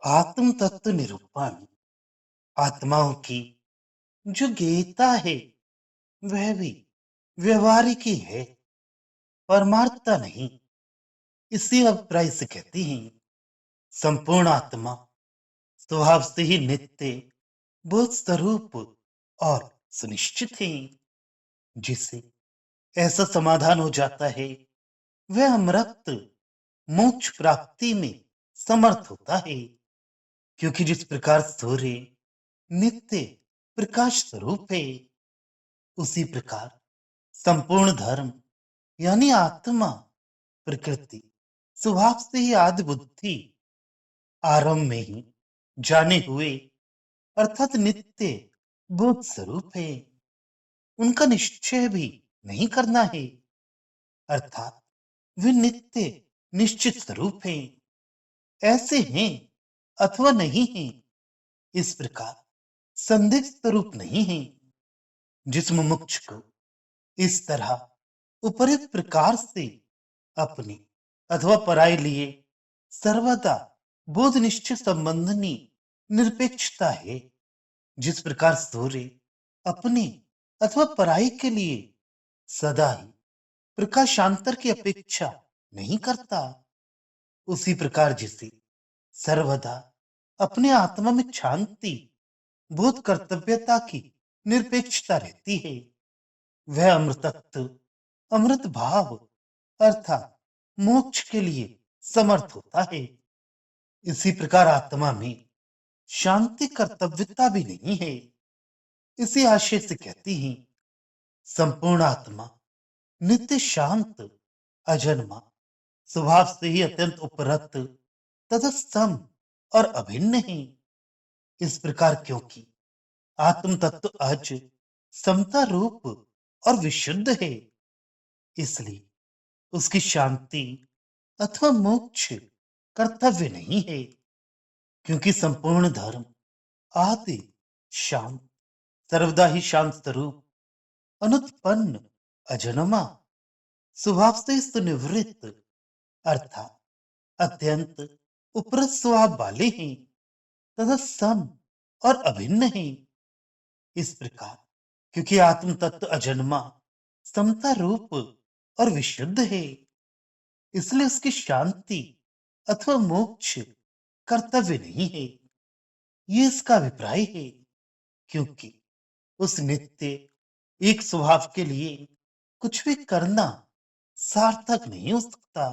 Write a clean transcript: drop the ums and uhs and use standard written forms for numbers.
आत्म तत्व निरूपण आत्माओं की जो गीता है वह भी व्यवहारिक ही है, परमार्थता नहीं। इसी अभिप्राय से कहती हैं संपूर्ण आत्मा स्वभाव से ही नित्य बोध स्वरूप और सुनिश्चित है। जिसे ऐसा समाधान हो जाता है वह अमृत मोक्ष प्राप्ति में समर्थ होता है, क्योंकि जिस प्रकार सूर्य नित्य प्रकाश स्वरूप है, उसी प्रकार संपूर्ण धर्म यानी आत्मा प्रकृति स्वभाव से ही आदि बुद्धि आरंभ में ही जाने हुए अर्थात नित्य बोध स्वरूप है। उनका निश्चय भी नहीं करना है, अर्थात वे नित्य निश्चित स्वरूप है, ऐसे हैं अथवा नहीं है, इस प्रकार संदिग्ध स्वरूप नहीं है। जिस मुमुक्ष को इस तरह उपयुक्त प्रकार से अपने अथवा पराये लिए सर्वदा बोध निश्चय संबंधनी निरपेक्षता है, जिस प्रकार सूर्य अपने अथवा पराई के लिए सदा ही प्रकाशांतर की अपेक्षा नहीं करता, उसी प्रकार जिसे सर्वदा अपने आत्मा में शांति बोध कर्तव्यता की निरपेक्षता रहती है, वह अमृतत्व अमृत भाव अर्थात मोक्ष के लिए समर्थ होता है। इसी प्रकार आत्मा में शांति कर्तव्यता भी नहीं है। इसी आशय से कहती हैं संपूर्ण आत्मा नित्य शांत अजन्मा स्वभाव से ही अत्यंत उपरत तथा सम और अभिन्न है। इस प्रकार क्योंकि आत्म तत्व अज समता रूप और विशुद्ध है, इसलिए उसकी शांति अथवा मोक्ष कर्तव्य नहीं है, क्योंकि संपूर्ण धर्म आदि शांत सर्वदा ही शांत स्वरूप अनुत्पन्न अजन्मा स्वभाव से सुनिवृत्त अर्थात अत्यंत उपरत स्वभाव वाले हैं तथा सम और अभिन्न हैं। इस प्रकार क्योंकि आत्म तत्व अजन्मा समता रूप और विशुद्ध है, इसलिए उसकी शांति अथवा मोक्ष कर्तव्य नहीं है। ये इसका अभिप्राय है, क्योंकि उस नित्य एक स्वभाव के लिए कुछ भी करना सार्थक नहीं हो सकता।